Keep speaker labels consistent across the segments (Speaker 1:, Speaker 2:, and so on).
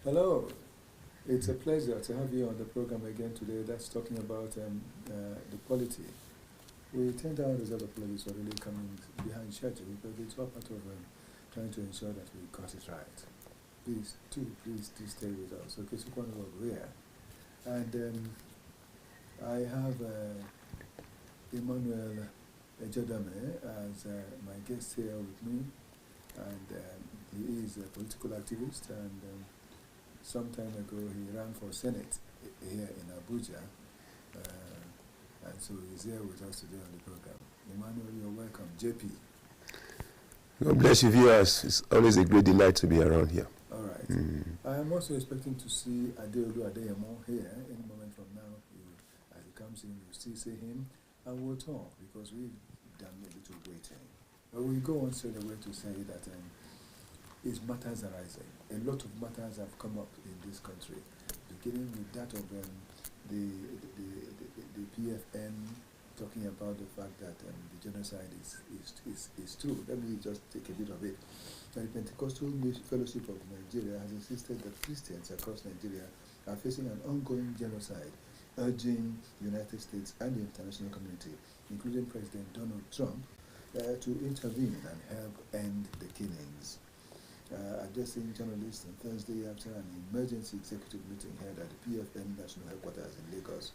Speaker 1: Hello, it's a pleasure to have you on the program again today. That's talking about the quality. We tend our result of police are really coming behind schedule, but it's all part of trying to ensure that we got it right. Please do stay with us. Okay, so one over here. And I have Emmanuel Ejodame as my guest here with me, and he is a political activist, and some time ago he ran for Senate here in Abuja, and so he's here with us today on the program. Emmanuel, you're welcome. JP.
Speaker 2: God bless you, viewers. It's always a great delight to be around here.
Speaker 1: All right. I am also expecting to see Adeolu Adeyemo here any moment from now. As he comes in, you'll still see him, and we'll talk because we've done a little waiting. But we go on straight away to say that is matters arising. A lot of matters have come up in this country, beginning with that of the PFN talking about the fact that the genocide is true. Let me just take a bit of it. The Pentecostal Fellowship of Nigeria has insisted that Christians across Nigeria are facing an ongoing genocide, urging the United States and the international community, including President Donald Trump, to intervene and help end the killings. Addressing journalists on Thursday after an emergency executive meeting held at the PFN National Headquarters in Lagos,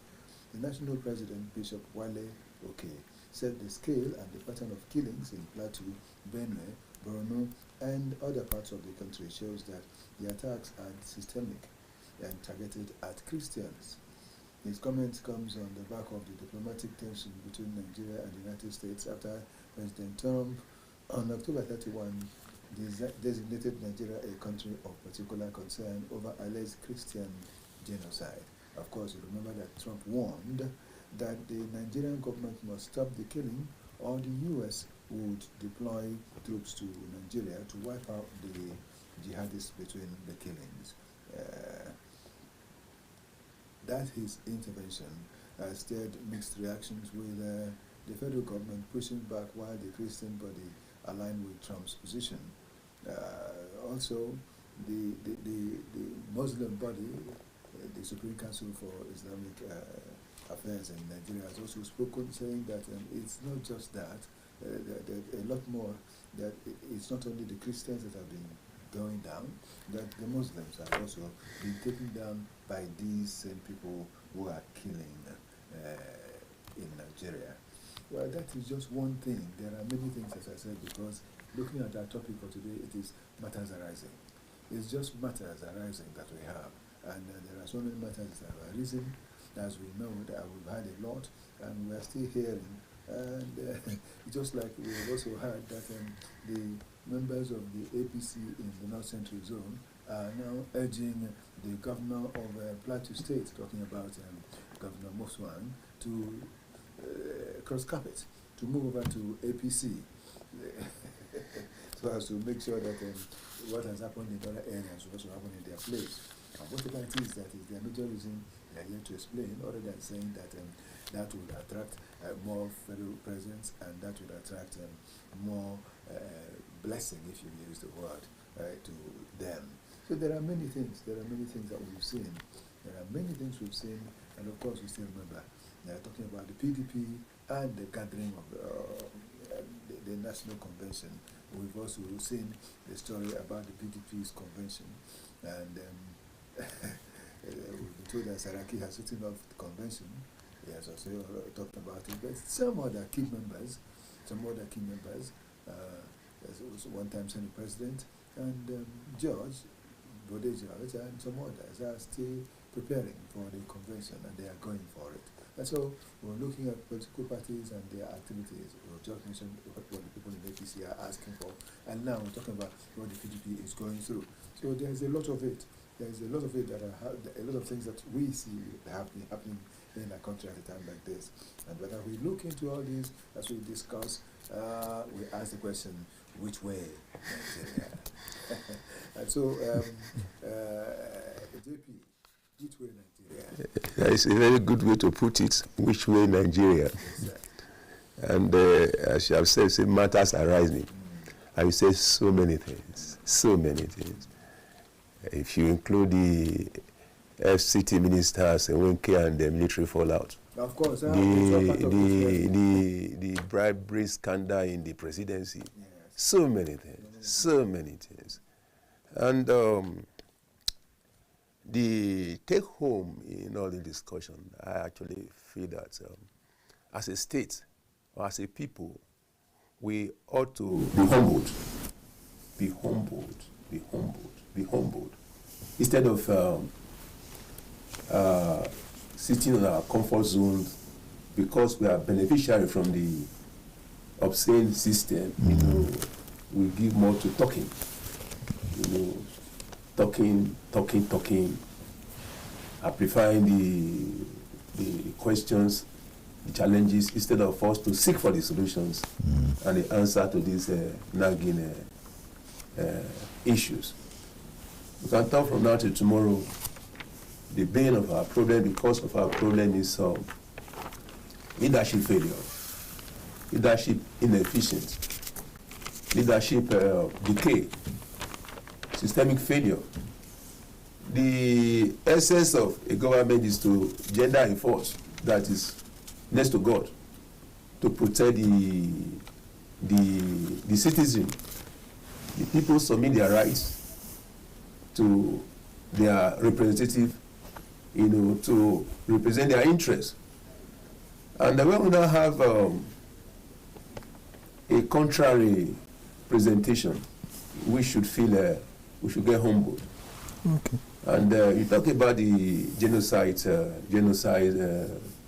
Speaker 1: the national president, Bishop Wale Oke, said the scale and the pattern of killings in Plateau, Benue, Borno, and other parts of the country shows that the attacks are systemic and targeted at Christians. His comment comes on the back of the diplomatic tension between Nigeria and the United States after President Trump, on October 31, designated Nigeria a country of particular concern over alleged Christian genocide. Of course, you remember that Trump warned that the Nigerian government must stop the killing, or the U.S. would deploy troops to Nigeria to wipe out the jihadists between the killings. That his intervention stirred mixed reactions, with the federal government pushing back while the Christian body aligned with Trump's position. Also, the Muslim body, the Supreme Council for Islamic Affairs in Nigeria, has also spoken, saying that it's not just that, a lot more, that it's not only the Christians that have been going down, that the Muslims have also been taken down by these same people who are killing in Nigeria. Well, that is just one thing. There are many things, as I said, because looking at our topic for today, it is matters arising. It's just matters arising that we have. And there are so many matters that have arisen. As we know, that we've had a lot, and we're still hearing. And just like we have also heard that the members of the APC in the North Central Zone are now urging the governor of Plateau State, talking about Governor Moswan, to cross carpet, to move over to APC, so as to make sure that what has happened in other areas will also happen in their place. And whatever it is, that is their major reason they are here to explain, other than saying that that would attract more federal presence, and that would attract more blessing, if you use the word, to them. So there are many things. There are many things that we've seen. There are many things we've seen, and of course we still remember. Talking about the PDP and the gathering of the National Convention. We've also seen the story about the PDP's convention, and we've been told that Saraki has written off the convention. He has also talked about it, but some other key members, there's also one-time Senate President, and George, Bode George, and some others are still preparing for the convention, and they are going for it. And so we're looking at political parties and their activities. We've just mentioned what the people in the APC are asking for, and now we're talking about what the PDP is going through. So there's a lot of it. There's a lot of it that a lot of things that we see happening in our country at a time like this. And whether we look into all these, as we discuss, we ask the question, which way Nigeria? And so, JP, which way Nigeria?
Speaker 2: That is a very good way to put it, which way Nigeria.
Speaker 1: Yes,
Speaker 2: and as you have said, matters arising. I will say so many things. if you include the FCT ministers, Wenke, and the military fallout.
Speaker 1: Of course,
Speaker 2: the bribery scandal in the presidency. Yes. So many things. And the take home in all the discussion, I actually feel that as a state or as a people, we ought to be humbled. Be humbled. Instead of sitting in our comfort zone because we are beneficiary from the obscene system, we give more to talking. Talking, amplifying the questions, the challenges, instead of us to seek for the solutions and the answer to these nagging issues. We can talk from now till tomorrow. The bane of our problem, the cause of our problem is leadership failure, leadership inefficient, leadership decay, systemic failure. The essence of a government is to gender enforce, that is next to God, to protect the citizen. The people submit their rights to their representative, to represent their interests. And when we now have a contrary presentation, we should feel we should get humbled.
Speaker 3: Okay.
Speaker 2: And you talk about the genocide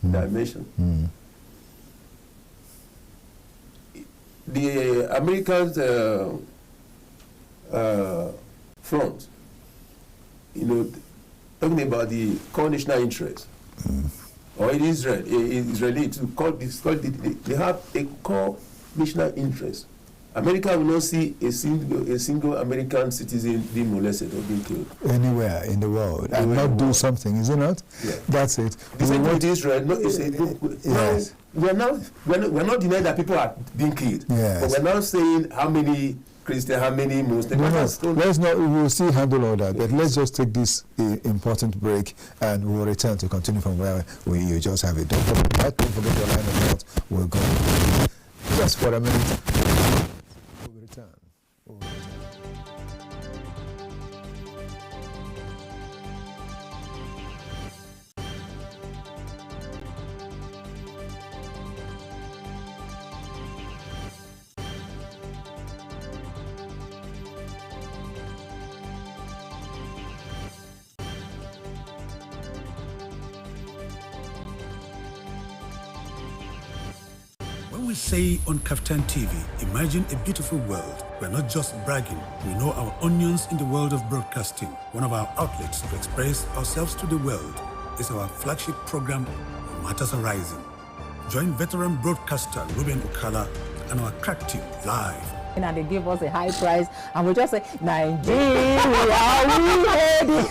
Speaker 2: dimension. The American front, talking about the core national interest, or in Israel, Israeli, they have a core national interest. America will not see a single American citizen being molested or being killed
Speaker 3: anywhere in the world, and not do something, is it not?
Speaker 2: Yeah.
Speaker 3: That's it.
Speaker 2: The same with Israel. Yes. We're not denying that people are being killed.
Speaker 3: Yes.
Speaker 2: But we're not saying how many Christians, how many Muslims.
Speaker 3: Let's not. We will still handle all that. But let's just take this important break, and we will return to continue from where you just have it. Don't forget your line of thought. We'll go just for a minute. We'll return.
Speaker 4: When we say on KAFTAN TV, imagine a beautiful world, we're not just bragging. We know our onions in the world of broadcasting. One of our outlets to express ourselves to the world is our flagship program, Matters Arising. Join veteran broadcaster Ruben Okala and our crack team live.
Speaker 5: And they give us a high price, and we just say, Nigeria, we ready?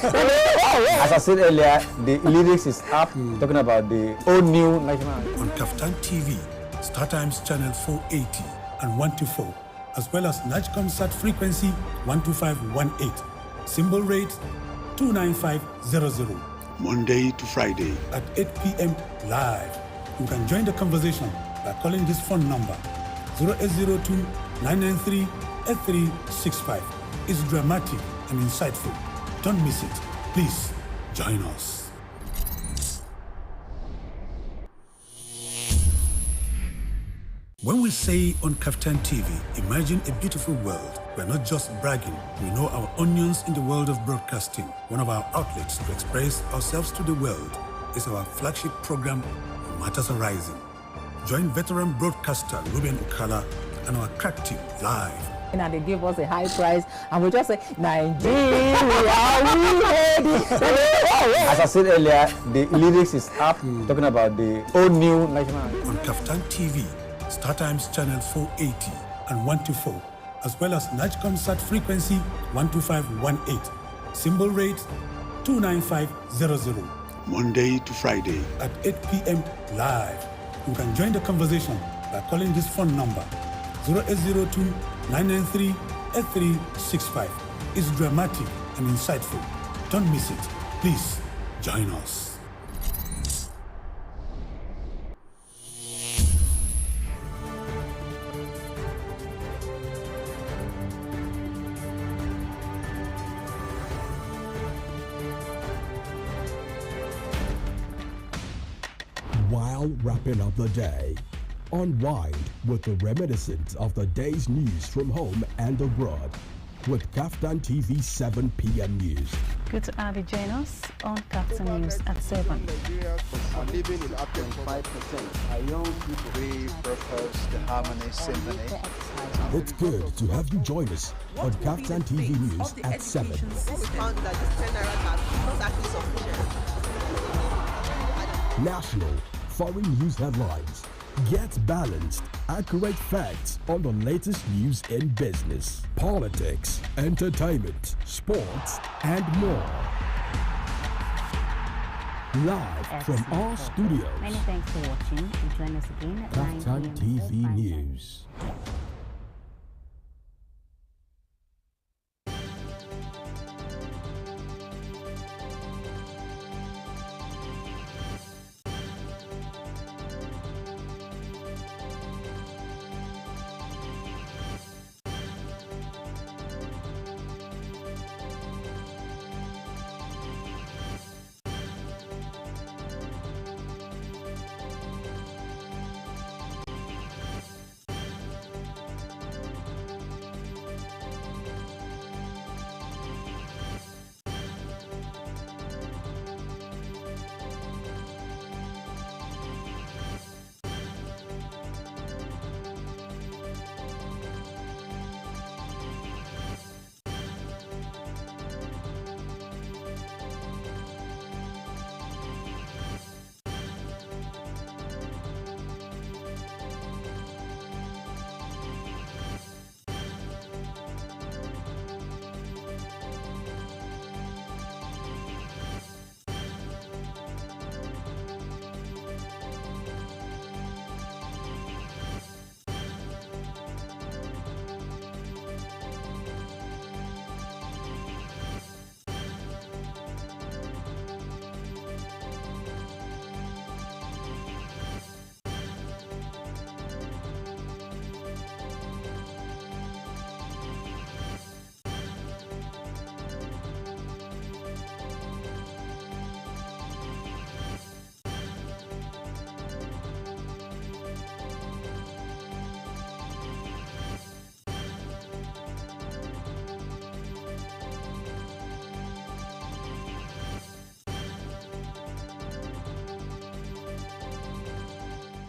Speaker 6: As I said earlier, the lyrics is up, talking about the old new national.
Speaker 4: On KAFTAN TV, StarTimes channel 480 and 124, as well as NIGCOMSAT frequency 12518, symbol rate 29500.
Speaker 7: Monday to Friday
Speaker 4: at 8 p.m. live. You can join the conversation by calling this phone number 0802-993-8365. It's dramatic and insightful. Don't miss it. Please join us. When we say on KAFTAN TV, imagine a beautiful world, we're not just bragging. We know our onions in the world of broadcasting. One of our outlets to express ourselves to the world is our flagship program, Matters Arising. Join veteran broadcaster Ruben Okala and our crack team live.
Speaker 5: And they give us a high price, and we just say, Nigeria, we ready?
Speaker 6: As I said earlier, the lyrics is up, talking about the old new national.
Speaker 4: On KAFTAN TV, StarTimes channel 480 and 124, as well as NIGCOMSAT frequency 12518, symbol rate 29500.
Speaker 7: Monday to Friday
Speaker 4: at 8 p.m. live. You can join the conversation by calling this phone number 0802-993-8365. It's dramatic and insightful. Don't miss it. Please join us.
Speaker 8: While wrapping up the day, unwind with the reminiscence of the day's news from home and abroad with KAFTAN TV 7 p.m. news.
Speaker 9: Good to have you join us on KAFTAN News at 7.
Speaker 10: Nigerians are living in up to 5%. Are young people repurpose the Harmony Symphony?
Speaker 8: It's good to have you join us on KAFTAN TV News at 7.
Speaker 11: We found that this 10 naira card is not actually sufficient.
Speaker 8: National, foreign news headlines. Get balanced, accurate facts on the latest news in business, politics, entertainment, sports, and more. Live from our studios.
Speaker 9: Many thanks for watching and join us again at 9
Speaker 8: KAFTAN
Speaker 9: p.m.
Speaker 8: TV News.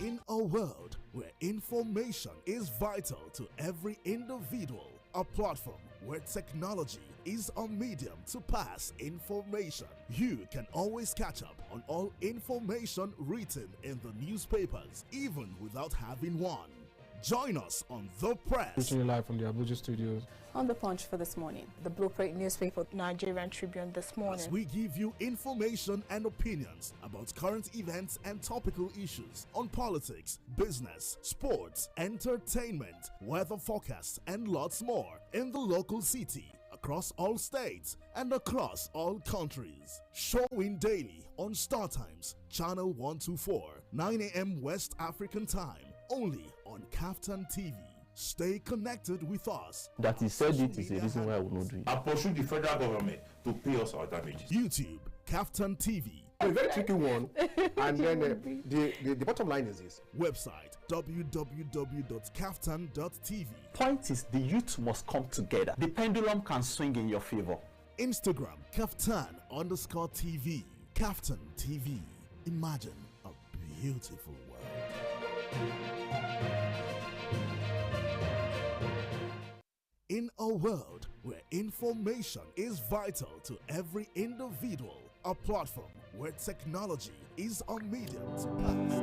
Speaker 12: In a world where information is vital to every individual, a platform where technology is a medium to pass information, you can always catch up on all information written in the newspapers, even without having one. Join us on The Press.
Speaker 13: Reaching you live from the Abuja studios.
Speaker 14: On The Punch for this morning, the Blueprint newspaper, Nigerian Tribune this morning.
Speaker 12: As we give you information and opinions about current events and topical issues on politics, business, sports, entertainment, weather forecasts, and lots more in the local city, across all states, and across all countries. Showing daily on StarTimes, channel 124, 9 a.m. West African time, only on KAFTAN TV. Stay connected with us.
Speaker 15: That he said it is a reason why I will not do it. I pursue the federal government to pay us our damages.
Speaker 12: YouTube, KAFTAN TV.
Speaker 13: A very tricky one. And then the bottom line is this.
Speaker 12: Website www.kaftan.tv.
Speaker 15: Point is, the youth must come together. The pendulum can swing in your favor.
Speaker 12: Instagram, KAFTAN_TV. KAFTAN TV. Imagine a beautiful world. In a world where information is vital to every individual, a platform where technology is a medium to pass.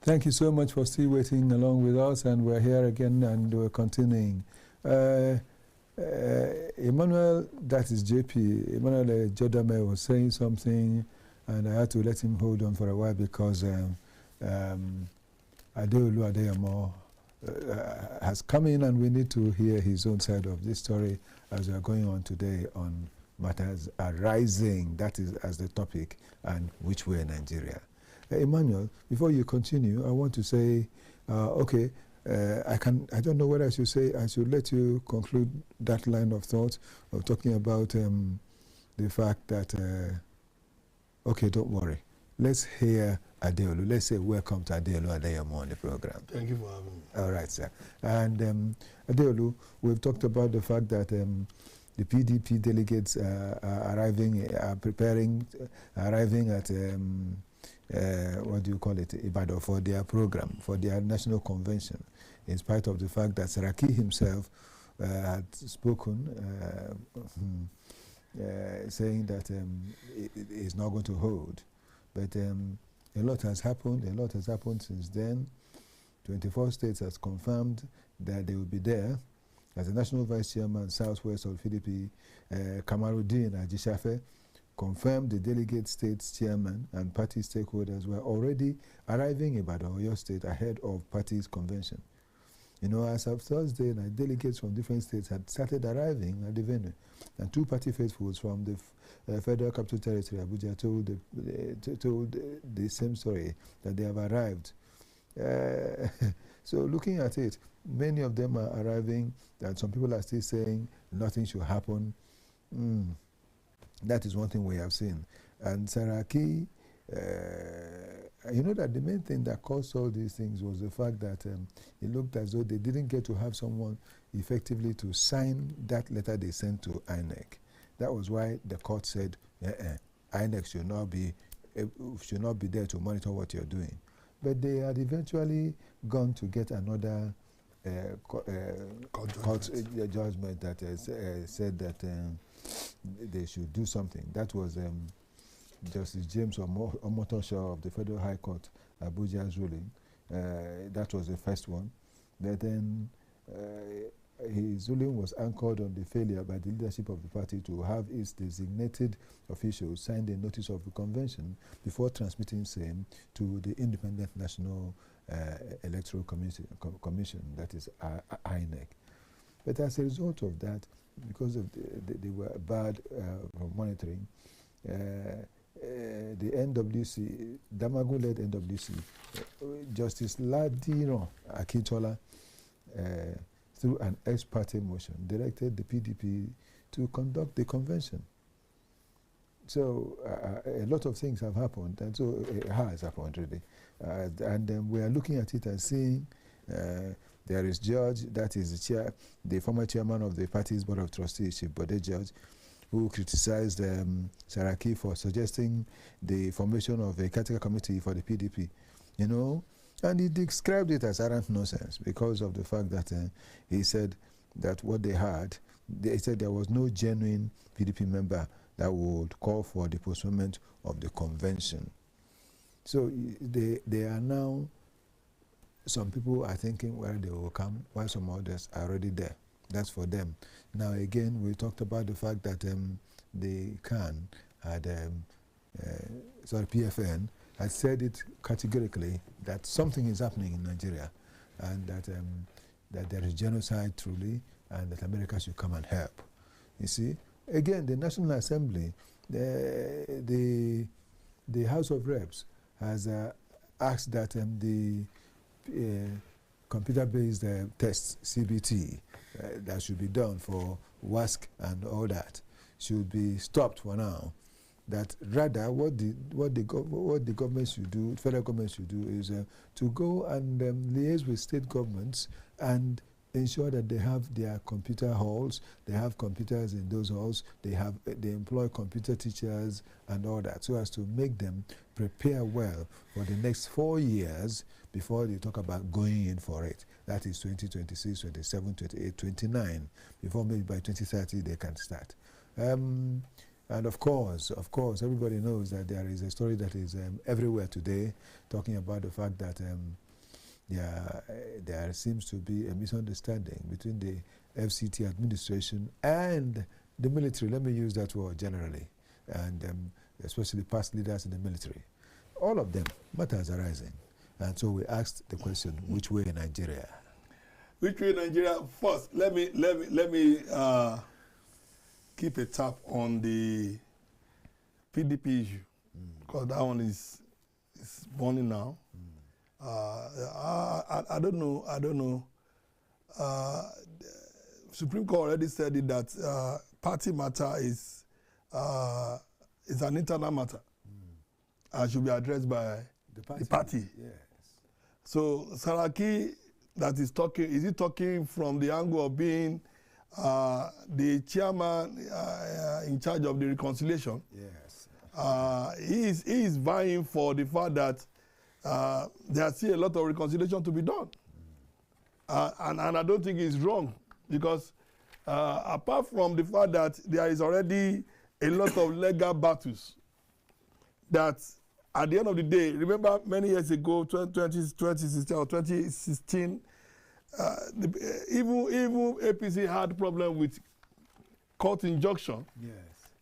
Speaker 1: Thank you so much for still waiting along with us, and we're here again and we're continuing. Emmanuel, that is JP, Emmanuel Jodame was saying something, and I had to let him hold on for a while because Adeolu Adeyemo has come in, and we need to hear his own side of this story as we are going on today on matters arising, that is as the topic, and which way Nigeria. Emmanuel, before you continue, I want to say, okay, I don't know what I should say. I should let you conclude that line of thought of talking about the fact that, okay, don't worry. Let's hear Adeolu. Let's say welcome to Adeolu Adeyemo on the program.
Speaker 16: Thank you for having me.
Speaker 1: All right, sir. And Adeolu, we've talked about the fact that the PDP delegates are arriving at what do you call it, Ibadan, for their program, for their national convention, in spite of the fact that Saraki himself had spoken, saying that it is not going to hold. But a lot has happened. A lot has happened since then. 24 states has confirmed that they will be there. As the National Vice Chairman, Southwest of PDP, Kamaruddin Ajishafe, confirmed the delegate states chairman and party stakeholders were already arriving in Ibadan, Oyo State, ahead of party's convention. You know, as of Thursday night, delegates from different states had started arriving at the venue, and two party faithfuls from the Federal Capital Territory, Abuja, told the same story, that they have arrived. So looking at it, many of them are arriving, and some people are still saying nothing should happen. That is one thing we have seen. And Saraki, you know that the main thing that caused all these things was the fact that it looked as though they didn't get to have someone effectively to sign that letter they sent to INEC. That was why the court said, INEC should not be there to monitor what you're doing. But they had eventually gone to get another court judgment that said that they should do something. That was Justice James Omotosho of the Federal High Court, Abuja's ruling. That was the first one. But then his ruling was anchored on the failure by the leadership of the party to have its designated officials sign the notice of the convention before transmitting same to the Independent National Electoral Commission, that is INEC. But as a result of that, because of they were bad monitoring, the NWC, Damagun-led NWC, Justice Ladiran Akintola, through an ex parte motion, directed the PDP to conduct the convention. So a lot of things have happened, and so it has happened really. And we are looking at it and seeing there is Judge, that is the former chairman of the party's board of trustees, Chief Bode Judge, who criticized Saraki for suggesting the formation of a critical committee for the PDP, you know. And he described it as arrant nonsense because of the fact that he said that what they had, they said there was no genuine PDP member that would call for the postponement of the convention. So they are now, some people are thinking where they will come, while some others are already there. That's for them. Now again, we talked about the fact that the CAN had, PFN, had said it categorically that something is happening in Nigeria, and that there is genocide truly, and that America should come and help. You see, again, the National Assembly, the House of Reps has asked that the computer-based tests, CBT, that should be done for WASC and all that, should be stopped for now. That rather, what the government should do, federal government should do, is to go and liaise with state governments and ensure that they have their computer halls, they have computers in those halls, they employ computer teachers and all that, so as to make them prepare well for the next 4 years before they talk about going in for it. That is 2026, 27, 28, 29, before maybe by 2030 they can start. And of course, everybody knows that there is a story that is everywhere today, talking about the fact that
Speaker 3: there seems to be a misunderstanding between the FCT administration and the military. Let me use that word generally, and especially past leaders in the military. All of them, matters arising. And so we asked the question, which way in Nigeria?
Speaker 16: Which way in Nigeria? First, let me keep a tap on the PDP issue, because that one is burning now. I don't know. Supreme Court already said it that party matter is an internal matter and should be addressed by the party.
Speaker 3: Yes.
Speaker 16: So Saraki, that is talking, is he talking from the angle of being the chairman in charge of the reconciliation?
Speaker 3: Yes.
Speaker 16: He is vying for the fact that there's still a lot of reconciliation to be done. And I don't think it's wrong, because apart from the fact that there is already a lot of legal battles that at the end of the day, remember many years ago, 2016 or 2016, even APC had problem with court injunction.
Speaker 3: Yes.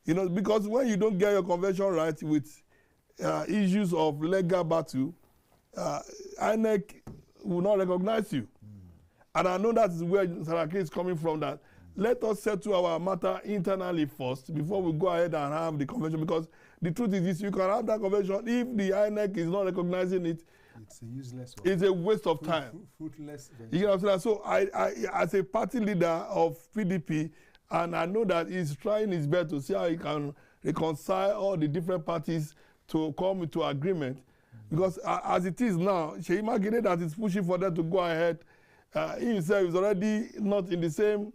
Speaker 16: You know, because when you don't get your convention right with issues of legal battle, INEC will not recognize you. And I know that is where Saraki is coming from, that let us settle our matter internally first before we go ahead and have the convention, because the truth is this: you can have that convention, if the INEC is not recognizing it,
Speaker 3: it's a useless one.
Speaker 16: It's a waste of time.
Speaker 3: Fruitless venture.
Speaker 16: You know what I'm saying? So I as a party leader of PDP, and I know that he's trying his best to see how he can reconcile all the different parties to come into agreement. Because as it is now, Sheyi Makinde that is pushing for them to go ahead, he himself is already not in the same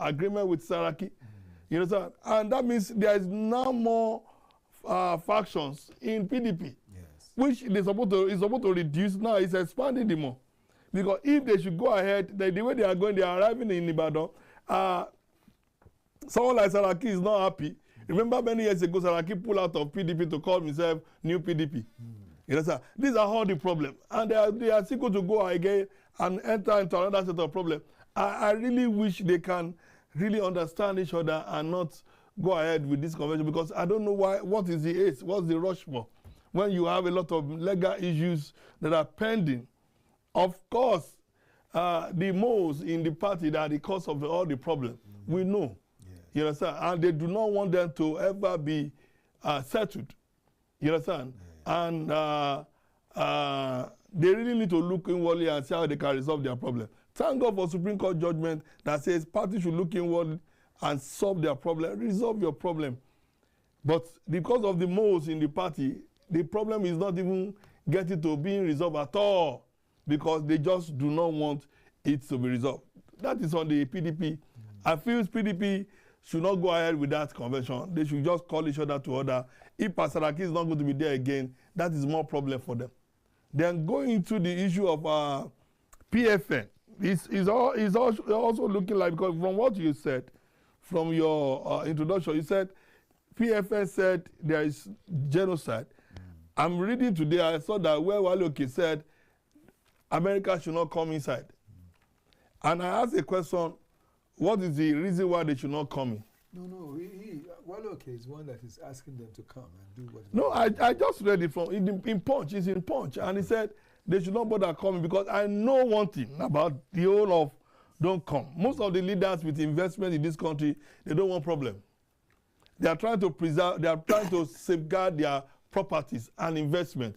Speaker 16: agreement with Saraki. You know, sir? And that means there is now more factions in PDP, which is supposed to reduce. Now it's expanding the more. Because if they should go ahead, the way they are going, they are arriving in Ibadan. Someone like Saraki is not happy. Remember many years ago, Saraki pulled out of PDP to call himself New PDP. You know, sir? These are all the problems. And they are still going to go again and enter into another set of problems. I really wish they can really understand each other and not go ahead with this convention, because I don't know what is the haste, what's the rush for, when you have a lot of legal issues that are pending. Of course, the moles in the party that are the cause of all the problems. We know. You understand? And they do not want them to ever be settled. You understand? And they really need to look inwardly and see how they can resolve their problem. Thank God for Supreme Court judgment that says parties should look inward and solve their problem, resolve your problem. But because of the moles in the party, the problem is not even getting to being resolved at all, because they just do not want it to be resolved. That is on the PDP. I feel PDP should not go ahead with that convention. They should just call each other to order. If Saraki is not going to be there again, that is more problem for them. Then going into the issue of PFN, is also looking like, because from what you said, from your introduction, you said PFN said there is genocide. I'm reading today, I saw that where Waloke said America should not come inside. And I asked a question, what is the reason why they should not come in?
Speaker 3: No, Waloke is one that is asking them to come and do what.
Speaker 16: No, I just read it from in Punch. It's in Punch, and he said they should not bother coming, because I know one thing about the whole of don't come. Most of the leaders with investment in this country, they don't want problem. They are trying to preserve, they are trying to safeguard their properties and investment.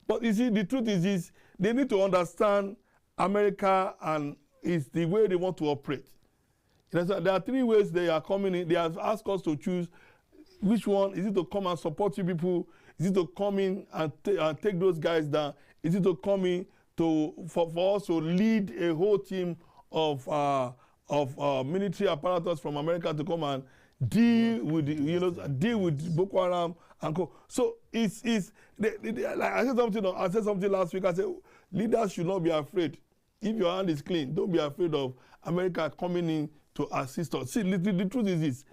Speaker 16: But you see, the truth is this: they need to understand America and it's the way they want to operate. You know, so there are three ways they are coming in. They have asked us to choose which one. Is it to come and support you people? Is it to come in and take those guys down? Is it to come in for us to lead a whole team of military apparatus from America to come and deal with Boko Haram and co. So like I said something last week. I said leaders should not be afraid. If your hand is clean, don't be afraid of America coming in to assist us. See, the truth is this: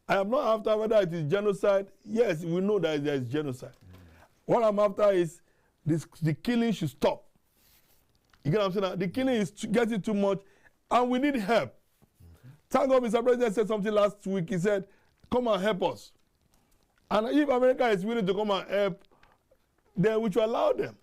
Speaker 16: I am not after whether it is genocide. Yes, we know that there is genocide. What I'm after is the killing should stop. You get what I'm saying? The killing is getting too much, and we need help. Thank God Mr. President said something last week. He said, come and help us. And if America is willing to come and help, then we should allow them.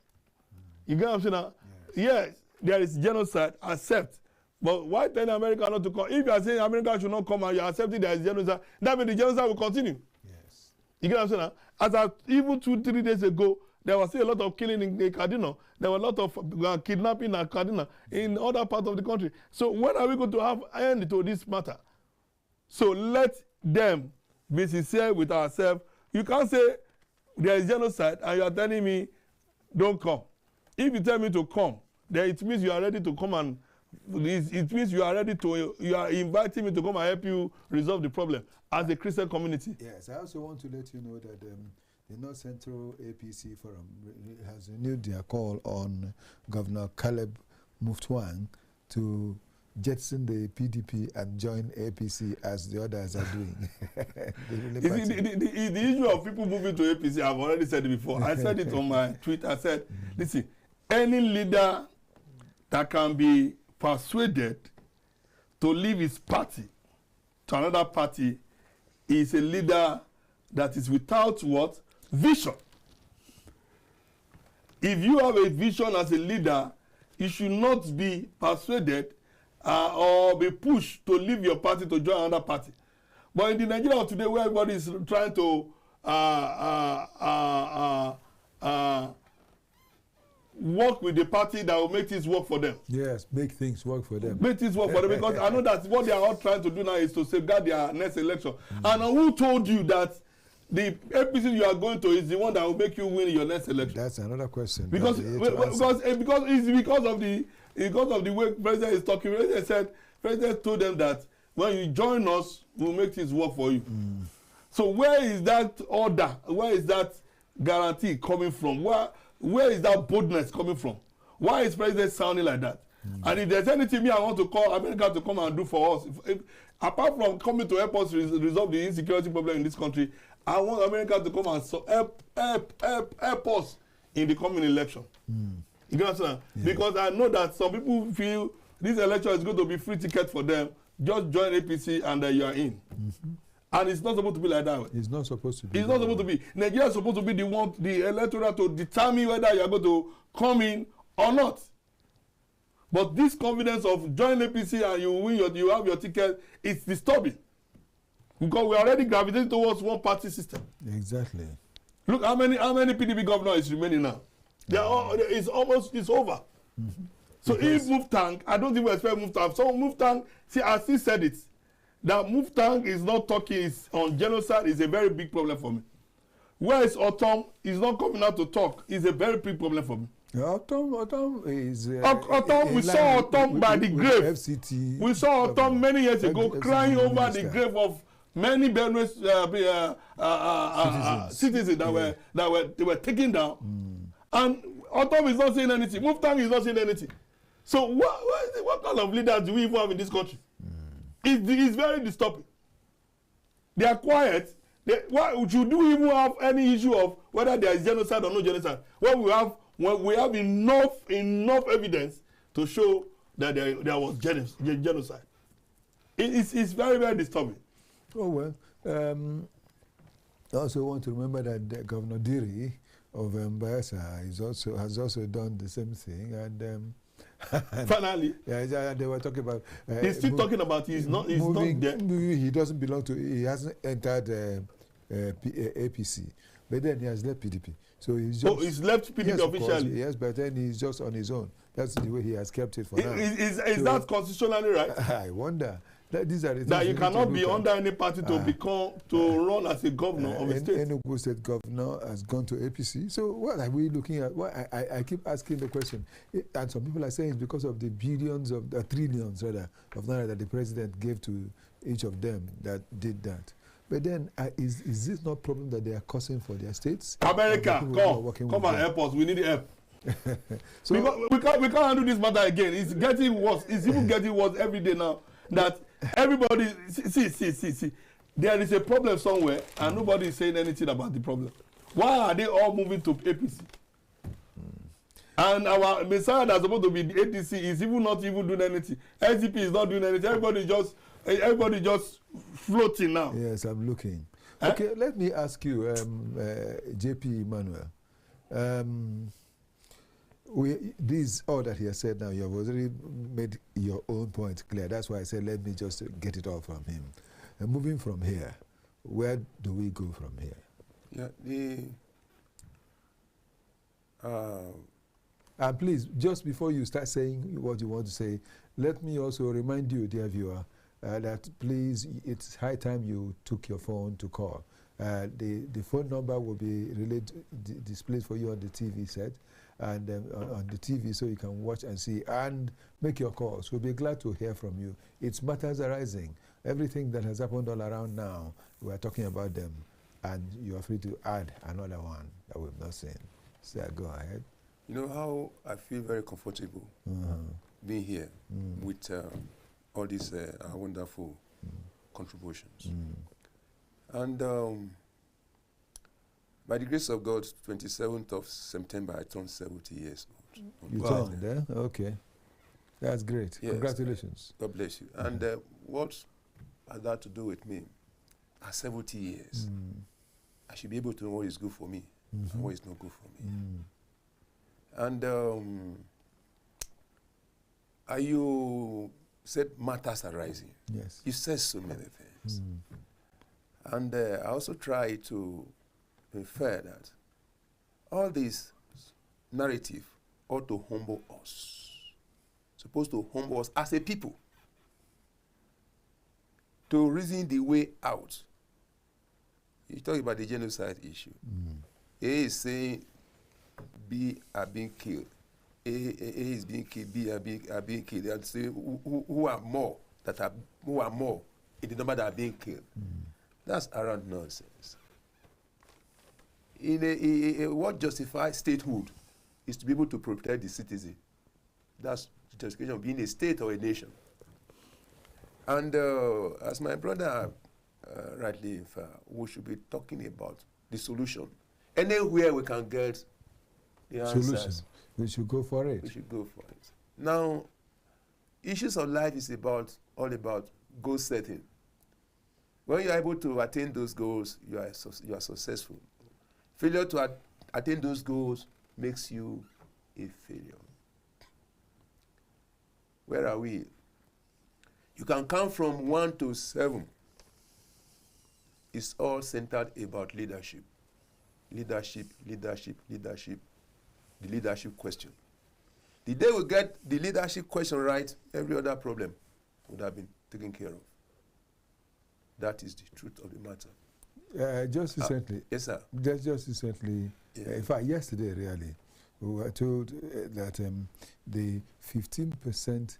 Speaker 16: You get what I'm saying? Yes, there is genocide, accept. But why tell America not to come? If you are saying America should not come and you are accepting there is genocide, that means the genocide will continue.
Speaker 3: Yes.
Speaker 16: You get what I'm saying? As even 2-3 days ago, there was still a lot of killing in Kaduna. There were a lot of kidnapping in Kaduna, in other parts of the country. So when are we going to have end to this matter? So let them be sincere with ourselves. You can't say there is genocide and you are telling me don't come. If you tell me to come, then it means you are ready to come, and it means you are ready to, you are inviting me to come and help you resolve the problem as a Christian community.
Speaker 3: Yes, I also want to let you know that the North Central APC Forum has renewed their call on Governor Caleb Mutfwang to jettison the PDP and join APC as the others are doing.
Speaker 16: The issue of people moving to APC, I've already said it before. I said it on my tweet. I said, listen, any leader that can be persuaded to leave his party to another party is a leader that is without what? Vision. If you have a vision as a leader, you should not be persuaded or be pushed to leave your party to join another party. But in the Nigeria of today, where everybody is trying to work with the party that will make things work for them.
Speaker 3: Yes, make things work for them.
Speaker 16: Make things work for them, because I know that what they are all trying to do now is to safeguard their next election. And who told you that the APC you are going to is the one that will make you win your next election?
Speaker 3: That's another question.
Speaker 16: Because it's because of the way President is talking. President told them that when you join us, we'll make things work for you. So where is that order? Where is that guarantee coming from? Where is that boldness coming from? Why is President sounding like that? And if there's anything I want to call America to come and do for us, apart from coming to help us resolve the insecurity problem in this country, I want America to come and help us in the coming election. You understand? Yeah. Because I know that some people feel this election is going to be free ticket for them. Just join APC and you are in. And it's not supposed to be like that.
Speaker 3: It's not supposed to be.
Speaker 16: It's not supposed to be. Nigeria is supposed to be the electorate to determine whether you are going to come in or not. But this confidence of join APC and you have your ticket, it's disturbing. Because we are already gravitating towards one party system.
Speaker 3: Exactly.
Speaker 16: Look how many PDP governors is remaining now. It's over. So if Muftang, I don't even expect Muftang. So Muftang, see, I still said it. That Muftang is not talking on genocide is a very big problem for me. Where is Autumn? He's not coming out to talk. It's a very big problem for me.
Speaker 3: Autumn is...
Speaker 16: we saw Autumn by the grave. FCT, we saw Autumn many years ago crying over the grave of many Benue citizens that were taken down. And Autumn is not saying anything. Muftang is not saying anything. So what kind of leaders do we even have in this country? It's very disturbing. They are quiet. Should we even have any issue of whether there is genocide or no genocide? When we have enough evidence to show that there was genocide. It's very, very disturbing.
Speaker 3: Oh, well. I also want to remember that Governor Diri of Bayelsa has also done the same thing. And
Speaker 16: finally,
Speaker 3: they were talking about.
Speaker 16: He's still talking about he's not there.
Speaker 3: He doesn't belong to. He hasn't entered APC, but then he has left PDP. So he's just.
Speaker 16: He's left PDP officially.
Speaker 3: Yes, but then he's just on his own. That's the way he has kept it for now.
Speaker 16: Is that constitutionally right?
Speaker 3: I wonder. These are the things
Speaker 16: that you cannot be under any party to run as a governor of a state.
Speaker 3: Enugu State governor has gone to APC. So what are we looking at? I keep asking the question, and some people are saying it's because of the billions of trillions rather of naira that the president gave to each of them that did that. But then, is this not a problem that they are causing for their states?
Speaker 16: America, come and help us. We need help. So we can't handle this matter again. It's getting worse. It's even getting worse every day now. That everybody see. There is a problem somewhere, and nobody is saying anything about the problem. Why are they all moving to APC? And our Messiah that's supposed to be the ATC is even not even doing anything. SDP is not doing anything. Everybody just floating now.
Speaker 3: Yes, I'm looking. Okay, let me ask you, JP Emmanuel. This all that he has said now, you have already made your own point clear. That's why I said let me just get it all from him. And moving from here, where do we go from here?
Speaker 2: Yeah,
Speaker 3: and please, just before you start saying what you want to say, let me also remind you, dear viewer, that please, it's high time you took your phone to call. The phone number will be displayed for you on the TV set and on the TV, so you can watch and see and make your calls. We'll be glad to hear from you. It's matters arising. Everything that has happened all around now, we are talking about them, and you are free to add another one that we've not seen. So go ahead.
Speaker 2: You know how I feel very comfortable being here with all these wonderful contributions. And by the grace of God, 27th of September, I turned 70 years old.
Speaker 3: You turned, eh? Okay. That's great. Yes. Congratulations.
Speaker 2: God bless you. And what has that to do with me? At 70 years, I should be able to know what is good for me and what is not good for me. And you said matters arising.
Speaker 3: Yes.
Speaker 2: You said so many things. And I also try to infer that all this narrative ought to humble us. Supposed to humble us as a people to reason the way out. You talk about the genocide issue. A is saying B are being killed. A is being killed. B are being killed. They are saying who are more in the number that are being killed. That's around nonsense. What justifies statehood is to be able to protect the citizen. That's the justification of being a state or a nation. And as my brother rightly inferred, we should be talking about the solution. Anywhere we can get the answers.
Speaker 3: Solution. We should go for it.
Speaker 2: We should go for it. Now, issues of life is all about goal setting. When you are able to attain those goals, you are successful. Failure to attain those goals makes you a failure. Where are we? You can count from 1 to 7. It's all centered about leadership. Leadership, leadership, leadership. The leadership question. The day we get the leadership question right, every other problem would have been taken care of. That is the truth of the matter.
Speaker 3: Just recently.
Speaker 2: Yes, sir.
Speaker 3: Just recently. Yeah. In fact, yesterday, really, we were told that the 15%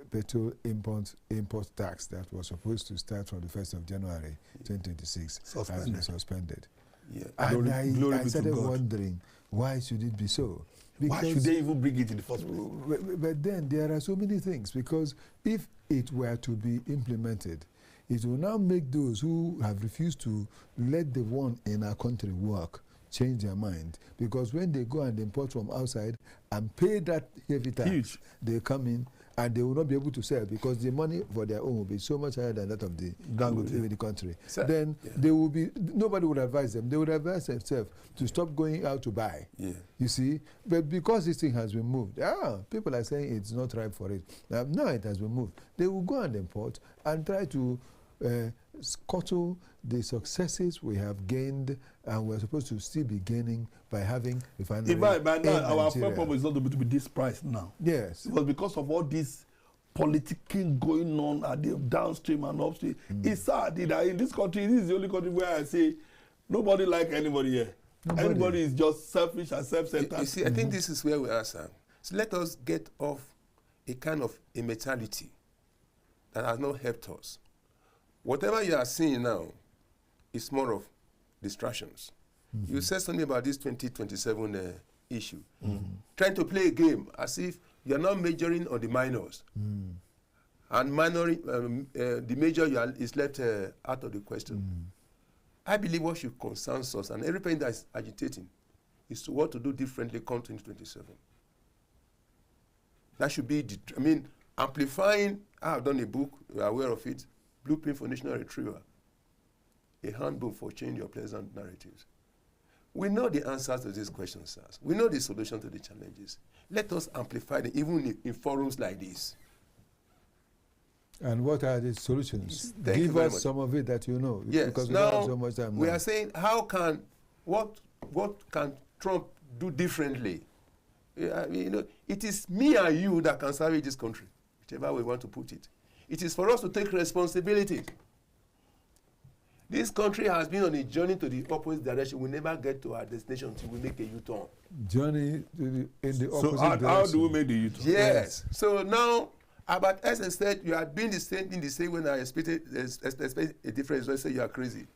Speaker 3: petrol import tax that was supposed to start from the 1st of January 2026 has been suspended.
Speaker 2: Yeah.
Speaker 3: And I started wondering, why should it be so?
Speaker 16: Because why should they even bring it in the first place?
Speaker 3: But then there are so many things, because if it were to be implemented, it will now make those who have refused to let the one in our country work change their mind. Because when they go and import from outside and pay that heavy tax, they come in and they will not be able to sell, because the money for their own will be so much higher than that of the country. So, then they will be, nobody would advise them. They would advise themselves to stop going out to buy. You see? But because this thing has been moved, people are saying it's not ripe for it. Now it has been moved. They will go and import and try to scuttle the successes we have gained, and we're supposed to still be gaining by having refinery.
Speaker 16: By now, our fuel problem is not able to be this price now.
Speaker 3: Yes.
Speaker 16: It was because of all this politicking going on at the downstream and upstream. It's sad that in this country, this is the only country where I say nobody like anybody here. Everybody is just selfish and self-centered.
Speaker 2: You see, I think this is where we are, sir. So let us get off a kind of a mentality that has not helped us. Whatever you are seeing now is more of distractions. You said something about this 2027 issue. Trying to play a game as if you are not majoring on the minors. And the major is left out of the question. I believe what should concern us, and every parent that is agitating, is to what to do differently come 2027. That should be, amplifying. I have done a book, you are aware of it, Blueprint for National Retrieval, a handbook for change your pleasant narratives. We know the answers to these questions, sirs. We know the solution to the challenges. Let us amplify them, even in forums like this.
Speaker 3: And what are the solutions?
Speaker 2: Give
Speaker 3: us some of it that you know.
Speaker 2: Yes.
Speaker 3: Because we
Speaker 2: now,
Speaker 3: don't have so much time.
Speaker 2: We are saying, what can Trump do differently? It is me and you that can salvage this country, whichever way we want to put it. It is for us to take responsibility. This country has been on a journey to the opposite direction. We never get to our destination until we make a U-turn.
Speaker 3: Journey in the opposite
Speaker 16: direction.
Speaker 3: So
Speaker 16: how do we make the U-turn?
Speaker 2: Yes. So now, about Essence said, you are doing the same thing the same when I expected a different result. Say you are crazy.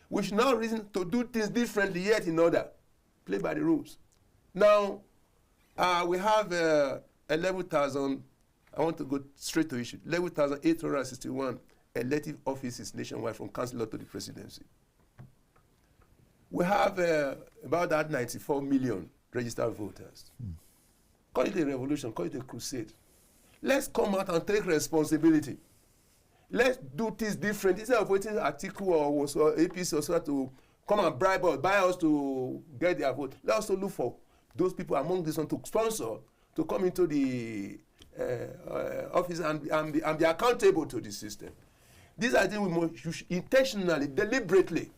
Speaker 2: We should now reason to do things differently yet in order. Play by the rules. Now, we have 11,000, I want to go straight to issue, 11,861 elective offices nationwide from councillor to the presidency. We have about that 94 million registered voters. Call it a revolution, call it a crusade. Let's come out and take responsibility. Let's do things different. Instead of waiting Atiku or APC or so to come and bribe us, buy us to get their vote. Let's also look for those people among this one to sponsor, to come into the office and be accountable to the system. These are things we must intentionally, deliberately,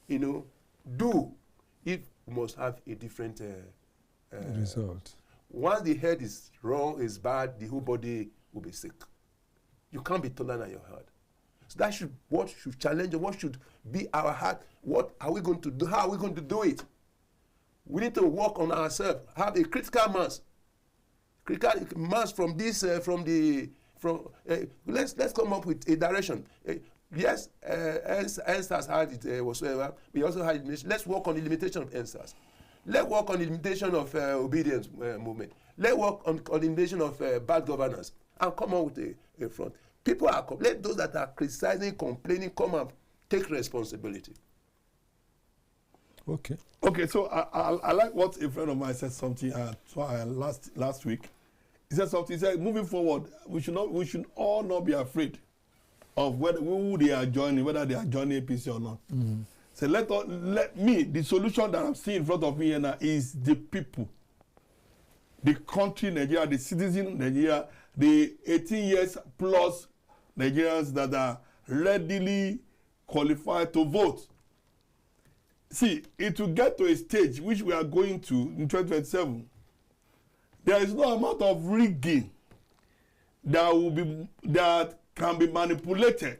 Speaker 2: do if we must have a different
Speaker 3: result.
Speaker 2: Once the head is wrong, is bad, the whole body will be sick. You can't be taller than your heart. So that should challenge us, what should be our heart, what are we going to do, how are we going to do it? We need to work on ourselves, have a critical mass. Critical mass from this, let's come up with a direction. Yes, NSAS had it whatsoever. We also had it. Let's work on the limitation of NSAS. Let's work on the limitation of obedience movement. Let's work on the limitation of bad governance and come up with a front. Let those that are criticizing, complaining, come and take responsibility.
Speaker 16: Okay, so I like what a friend of mine said something last week. He said something. He said, moving forward, we should all not be afraid of who they are joining, whether they are joining APC or not. Mm-hmm. So the solution that I'm seeing in front of me here now is the people, the country Nigeria, the citizen Nigeria, the 18 years plus Nigerians that are readily qualified to vote. See, it will get to a stage which we are going to in 2027. There is no amount of rigging that can be manipulated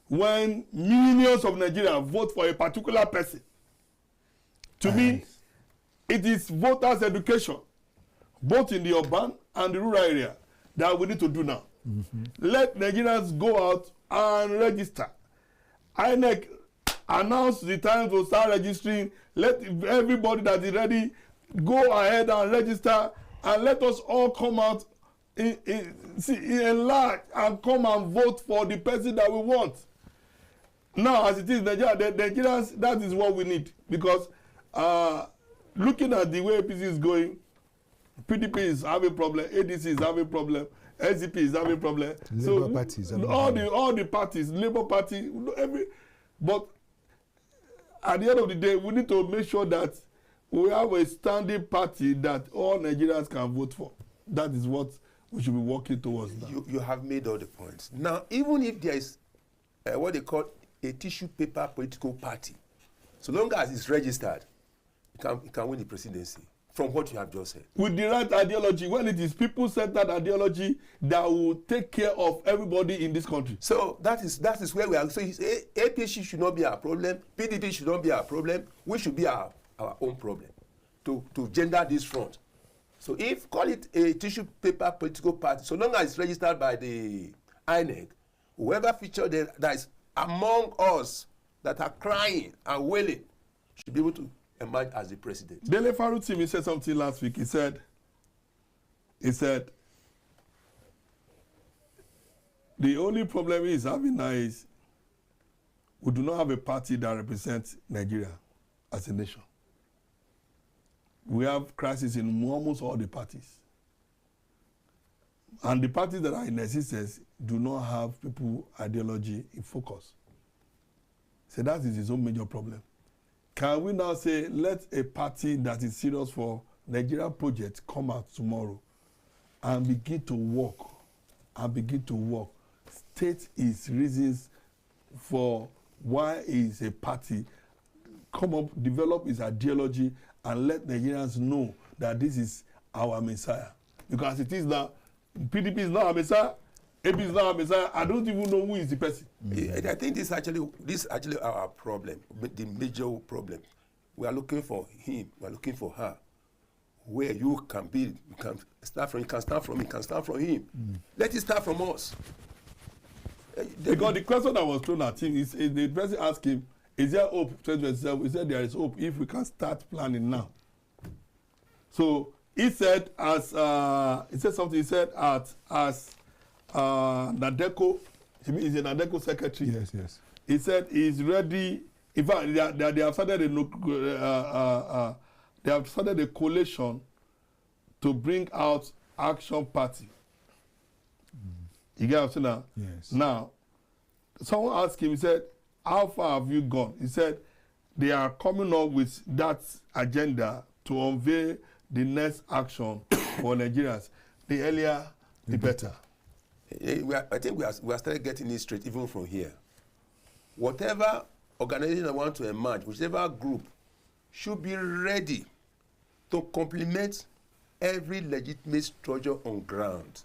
Speaker 16: when millions of Nigerians vote for a particular person. To me, it is voters' education, both in the urban and the rural area, that we need to do now. Mm-hmm. Let Nigerians go out and register. INEC announce the time to start registering. Let everybody that is ready go ahead and register, and let us all come out in large and come and vote for the person that we want. Now, as it is, Nigerians, that is what we need, because looking at the way APC is going, PDP is having a problem, ADC is having a problem, SDP is having a problem.
Speaker 3: Labour parties,
Speaker 16: all the parties, Labour Party, but at the end of the day, we need to make sure that we have a standing party that all Nigerians can vote for. That is what we should be working towards now.
Speaker 2: You have made all the points. Now, even if there is what they call a tissue paper political party, so long as it's registered, it can win the presidency, from what you have just said.
Speaker 16: With the right ideology, when it is people-centered ideology that will take care of everybody in this country.
Speaker 2: So that is where we are. So APC should not be our problem. PDP should not be our problem. We should be our own problem to gender this front. So if call it a tissue paper political party, so long as it's registered by the INEC, whoever feature that is among us that are crying and wailing should be able to emerge as the president.
Speaker 16: Dele Farutimi said something last week. He said, the only problem he's having now is we do not have a party that represents Nigeria. as a nation. We have crisis in almost all the parties. And the parties that are in existence do not have people ideology in focus. So that is its own major problem. Can we now say, let a party that is serious for Nigeria project come out tomorrow and begin to work, state its reasons for why is a party, come up, develop its ideology, and let Nigerians know that this is our Messiah. Because it is now, PDP is not our Messiah, AP is not our Messiah. I don't even know who is the person.
Speaker 2: I think this is actually our problem, the major problem. We are looking for him, we are looking for her. Where you can be, you can start from, you can start from him. Let it start from us.
Speaker 16: Because the question that was thrown at him is the person asked him, is there hope 2027? He said there is hope if we can start planning now. So he said as NADECO, he's a NADECO secretary.
Speaker 3: Yes.
Speaker 16: He said he's ready. In fact, they have started a coalition to bring out Action Party. You get what I'm saying now?
Speaker 3: Yes.
Speaker 16: Now, someone asked him, he said, how far have you gone? He said, they are coming up with that agenda to unveil the next action for Nigerians. The earlier, the better.
Speaker 2: I think we are starting getting it straight even from here. Whatever organization that want to emerge, whichever group, should be ready to complement every legitimate structure on ground.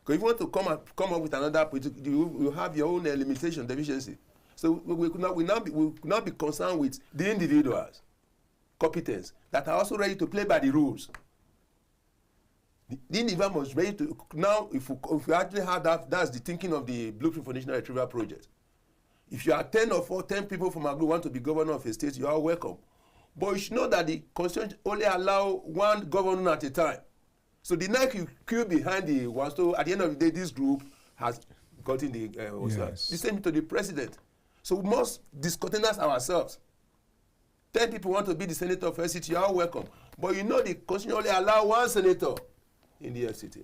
Speaker 2: Because if you want to come up with another, you have your own limitation, deficiency. So we could not be concerned with the individuals, competence, that are also ready to play by the rules. The individual must be ready to, now if we actually have that, that's the thinking of the Blueprint for National Retrieval Project. If you are 10 people from a group want to be governor of a state, you are welcome. But you should know that the constitution only allow one governor at a time. So the NIGCOMSAT behind the one, so at the end of the day, this group has gotten the the same to the president. So we must discontinue ourselves. 10 people want to be the senator of FCT, you are welcome. But you know the constitution only allow one senator in the FCT.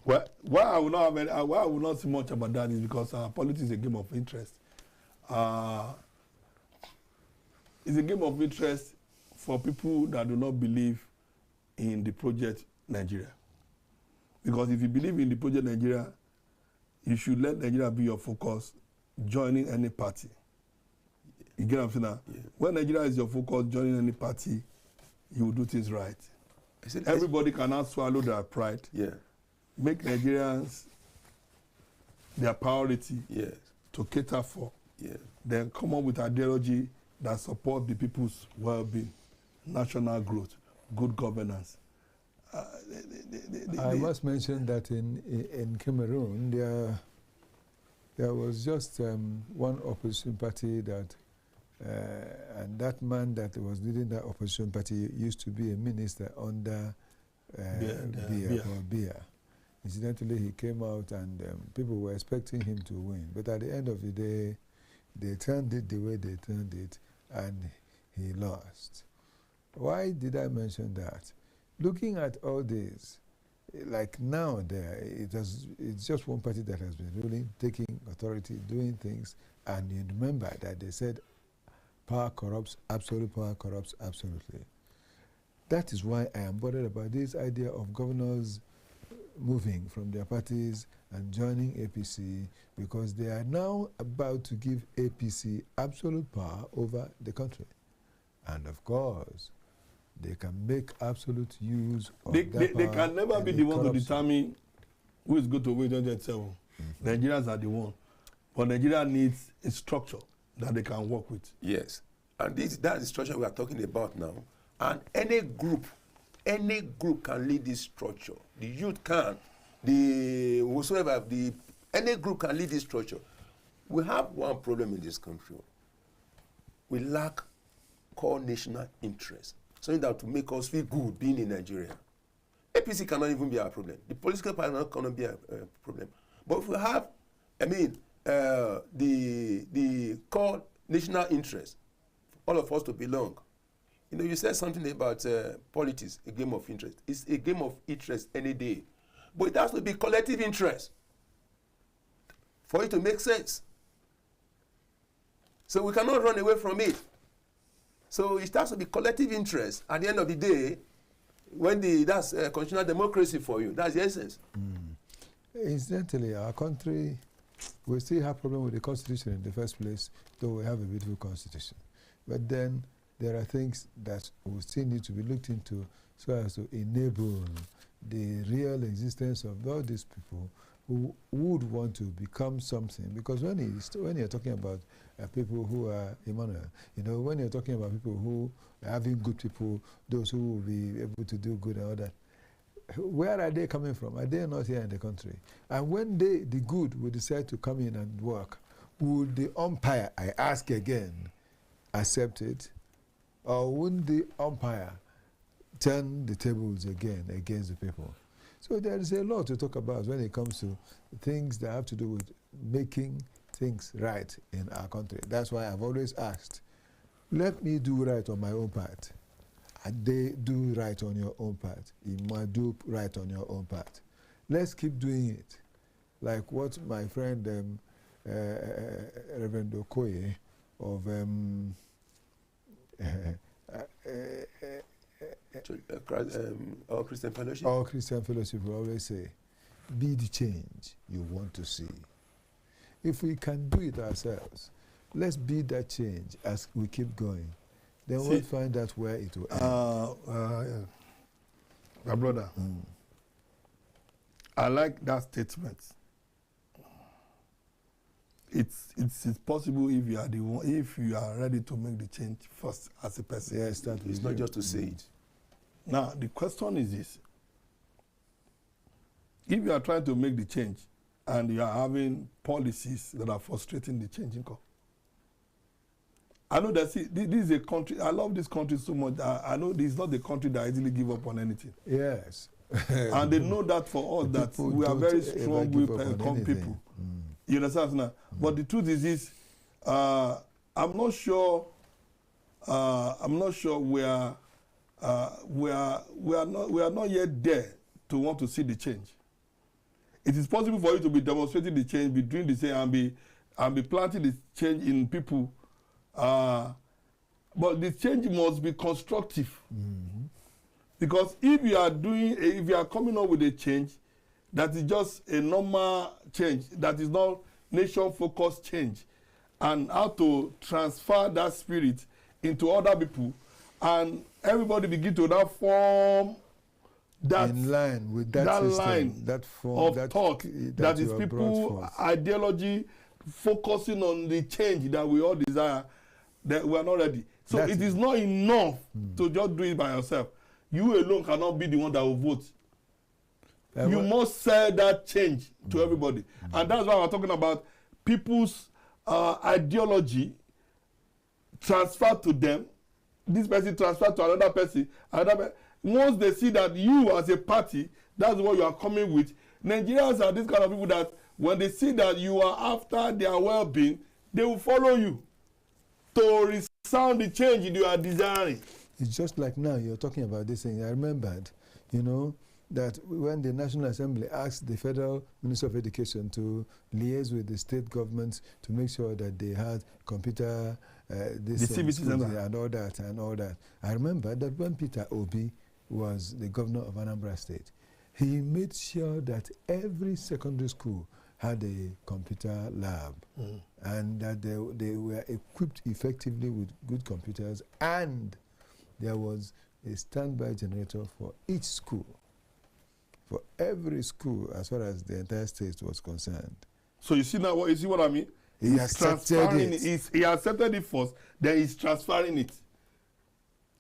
Speaker 16: Well, why I will not say much about that is because politics is a game of interest. It's a game of interest for people that do not believe in the project Nigeria. Because if you believe in the project Nigeria, you should let Nigeria be your focus, joining any party. You get what I'm saying now? Yeah. When Nigeria is your focus, joining any party, you will do things right. Everybody cannot swallow their pride.
Speaker 2: Yeah.
Speaker 16: Make Nigerians their priority to cater for.
Speaker 2: Yeah.
Speaker 16: Then come up with ideology that support the people's well-being, national growth, good governance.
Speaker 3: I must mention that in Cameroon, there was just one opposition party that, and that man that was leading that opposition party used to be a minister under Biya. Incidentally, he came out and people were expecting him to win. But at the end of the day, they turned it the way they turned it, and he lost. Why did I mention that? Looking at all this, like now it's just one party that has been ruling, taking authority, doing things, and you remember that they said power corrupts, absolute power corrupts absolutely. That is why I am bothered about this idea of governors moving from their parties and joining APC, because they are now about to give APC absolute power over the country. And of course, they can make absolute use of that power.
Speaker 16: They can never be the one to determine who is going to win 2027. Nigerians are the one. But Nigeria needs a structure that they can work with.
Speaker 2: Yes. And that's the structure we are talking about now. And any group can lead this structure. The youth can, any group can lead this structure. We have one problem in this country. We lack core national interest. Something that to make us feel good being in Nigeria. APC cannot even be our problem. The political party cannot be a problem. But if we have, the core national interest, all of us to belong. You know, you said something about politics, a game of interest. It's a game of interest any day. But it has to be collective interest for it to make sense. So we cannot run away from it. So it has to be collective interest. At the end of the day, when that's constitutional democracy for you, that's the essence.
Speaker 3: Incidentally, our country, we still have problem with the constitution in the first place, though we have a beautiful constitution. But then there are things that will still need to be looked into so as to enable the real existence of all these people who would want to become something. Because when you're talking about people who are, Emmanuel, you know, when you're talking about people who are having good people, those who will be able to do good and all that, where are they coming from? Are they not here in the country? And when the good will decide to come in and work, would the umpire, I ask again, accept it? Or wouldn't the umpire turn the tables again against the people? So there is a lot to talk about when it comes to things that have to do with making things right in our country. That's why I've always asked, let me do right on my own part. And they do right on your own part. You might do right on your own part. Let's keep doing it. Like what my friend Reverend Okoye of
Speaker 2: All Christian Fellowship.
Speaker 3: All Christian Fellowship will always say, be the change you want to see. If we can do it ourselves, let's be that change as we keep going. Then we'll find out where it will end.
Speaker 16: My brother, I like that statement. It's possible if you are the one, if you are ready to make the change first as a person.
Speaker 3: Yes,
Speaker 2: it's not just to say it.
Speaker 16: Now the question is this: if you are trying to make the change and you are having policies that are frustrating the change, I know that this is a country. I love this country so much. I know this is not the country that easily give up on anything.
Speaker 3: Yes.
Speaker 16: And they know that for us that we are very strong with people. You understand now? But the truth is this: I'm not sure we are not yet there to want to see the change. It is possible for you to be demonstrating the change, be doing the same, and be planting the change in people. But the change must be constructive. Because if you are coming up with a change that is just a normal change, that is not nation-focused change, and how to transfer that spirit into other people, and everybody begin to now form that
Speaker 3: in line with that system,
Speaker 16: line
Speaker 3: that form
Speaker 16: of thought that is people ideology focusing on the change that we all desire, that we are not ready. So it is not enough to just do it by yourself. You alone cannot be the one that will vote. You must sell that change to everybody. And that's why we're talking about people's ideology transfer to them. This person transfer to another person. Once they see that you as a party, that's what you are coming with. Nigerians are this kind of people that when they see that you are after their well-being, they will follow you to resound the change you are desiring.
Speaker 3: It's just like now you're talking about this thing. I remembered, that when the National Assembly asked the Federal Minister of Education to liaise with the state governments to make sure that they had computer and all that. I remember that when Peter Obi was the governor of Anambra State, he made sure that every secondary school had a computer lab and that they were equipped effectively with good computers, and there was a standby generator for each school, for every school as far as the entire state was concerned.
Speaker 16: So you see now, you see what I mean?
Speaker 3: He accepted it.
Speaker 16: He accepted it first, then he's transferring it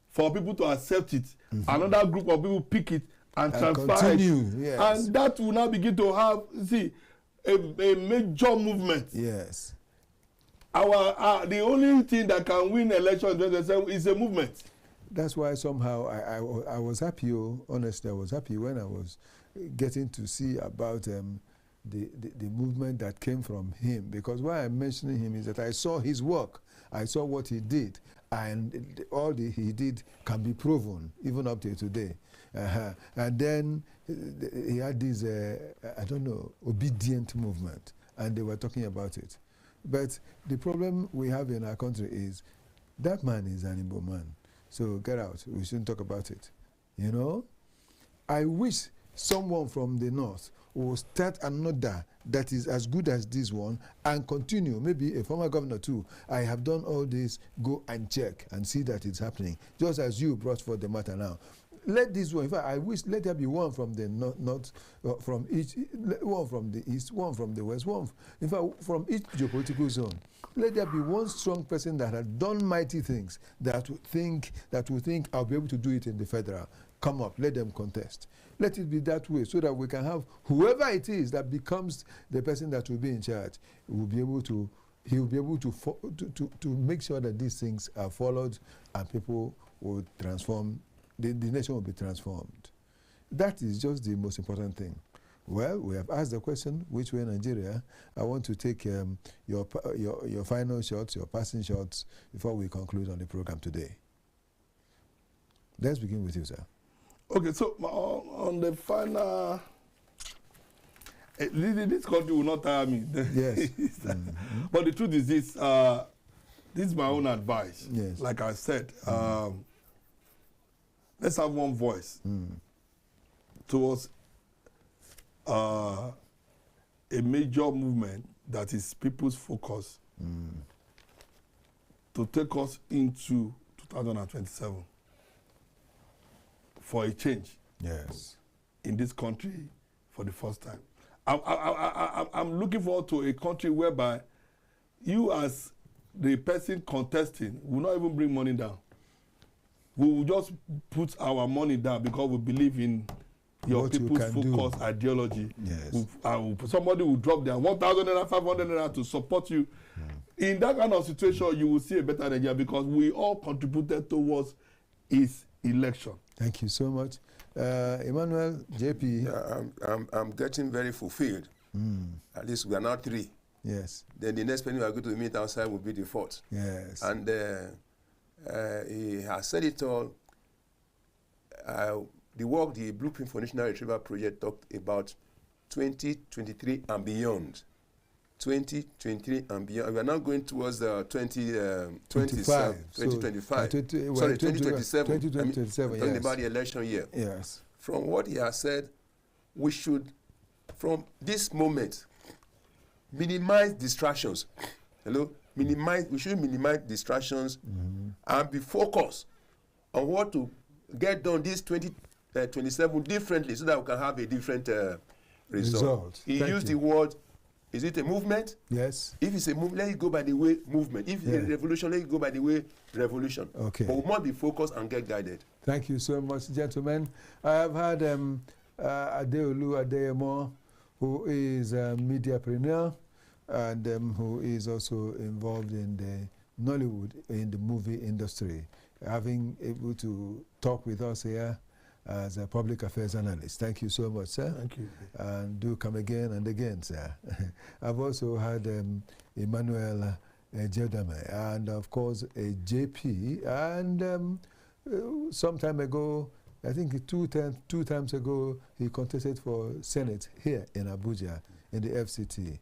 Speaker 16: for people to accept it. Another group of people pick it and transfer it.
Speaker 3: Yes.
Speaker 16: And that will now begin to have, a major movement.
Speaker 3: Yes.
Speaker 16: The only thing that can win election is a movement.
Speaker 3: That's why somehow I was happy, honestly, I was happy when I was getting to see about the movement that came from him. Because why I'm mentioning him is that I saw his work, I saw what he did, and all he did can be proven even up till today. And then he had this, I don't know, obedient movement, and they were talking about it. But the problem we have in our country is that man is an Igbo man. So get out. We shouldn't talk about it. You know? I wish someone from the north will start another that is as good as this one and continue. Maybe a former governor too. I have done all this. Go and check and see that it's happening. Just as you brought forth the matter now. Let this one, in fact, I wish let there be one from the north, from each, one from the east, one from the west, one, in fact, from each geopolitical zone. Let there be one strong person that has done mighty things that will think I'll be able to do it in the federal. Come up, let them contest. Let it be that way so that we can have whoever it is that becomes the person that will be in charge. Will be able to, he will be able to make sure that these things are followed and people will transform. The nation will be transformed. That is just the most important thing. Well, we have asked the question, which way Nigeria? I want to take your final shots, your passing shots, before we conclude on the program today. Let's begin with you, sir.
Speaker 16: Okay, so on the final, this country will not tire me.
Speaker 3: Yes.
Speaker 16: But the truth is this, this is my own advice.
Speaker 3: Yes.
Speaker 16: Like I said, let's have one voice towards a major movement that is people's focus to take us into 2027 for a change.
Speaker 3: Yes.
Speaker 16: In this country for the first time. I'm looking forward to a country whereby you as the person contesting will not even bring money down. We will just put our money down because we believe in your
Speaker 3: what
Speaker 16: people's
Speaker 3: you
Speaker 16: focus ideology.
Speaker 3: Yes.
Speaker 16: Somebody will drop their 1,000 naira, 500 naira to support you. In that kind of situation, you will see a better Nigeria because we all contributed towards his election.
Speaker 3: Thank you so much. Emmanuel, JP.
Speaker 2: I'm getting very fulfilled. At least we are now 3.
Speaker 3: Yes.
Speaker 2: Then the next person we are going to meet outside will be the 4th.
Speaker 3: Yes.
Speaker 2: And he has said it all. The work, the Blueprint for National Retrieval Project talked about 2023 and beyond. 2023 and beyond. We are now going towards 2027. Sorry, 2027.
Speaker 3: 2027,
Speaker 2: talking
Speaker 3: yes.
Speaker 2: about the election year.
Speaker 3: Yes.
Speaker 2: From what he has said, we should, from this moment, minimize distractions. Hello? We should minimize distractions and be focused on what to get done this 2027 differently so that we can have a different result. He used the word, is it a movement?
Speaker 3: Yes.
Speaker 2: If it's a movement, let it go by the way movement. If it's a revolution, let it go by the way revolution.
Speaker 3: Okay.
Speaker 2: But we must be focused and get guided.
Speaker 3: Thank you so much, gentlemen. I have had Adeolu Adeyemo, who is a mediapreneur and who is also involved in the Nollywood, in the movie industry, having able to talk with us here as a public affairs analyst. Thank you so much, sir.
Speaker 16: Thank you.
Speaker 3: And do come again and again, sir. I've also had Emmanuel Jedame and, of course, a JP. And some time ago, I think two times ago, he contested for Senate here in Abuja in the FCT.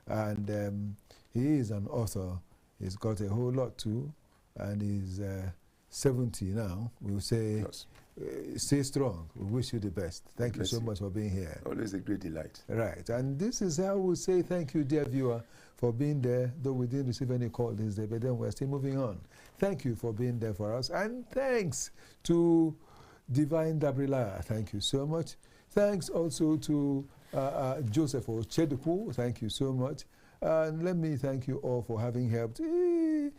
Speaker 3: And he is an author. He's got a whole lot too. And he's 70 now. We'll say, stay strong. We wish you the best. Thank you so much for being here.
Speaker 2: Always a great delight.
Speaker 3: Right. And this is how we say thank you, dear viewer, for being there, though we didn't receive any call this day, but then we're still moving on. Thank you for being there for us. And thanks to Divine Dabrila. Thank you so much. Thanks also to Joseph Ocheduku. Thank you so much. And let me thank you all for having helped. Even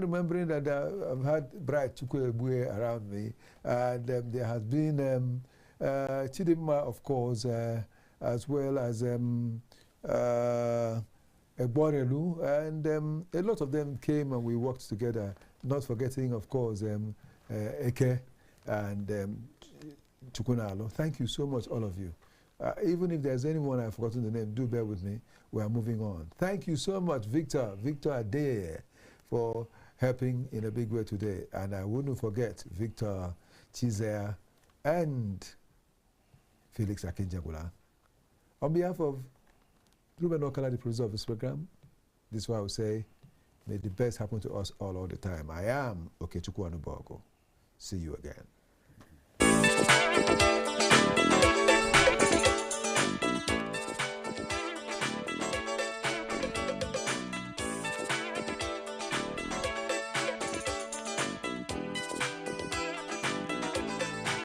Speaker 3: remembering that I've had Bright Chukwuebue around me. And there has been Chidimma, of course, as well as Egborelu. And a lot of them came and we worked together. Not forgetting, of course, Eke and Chukunalo. Thank you so much, all of you. Even if there's anyone I've forgotten the name, do bear with me. We are moving on. Thank you so much, Victor Adeye, for helping in a big way today. And I wouldn't forget Victor Chizea and Felix Akinjagula. On behalf of Ruben Okala, the producer of this program, this is why I would say, may the best happen to us all the time. I am Okechukwu Anubogo. See you again.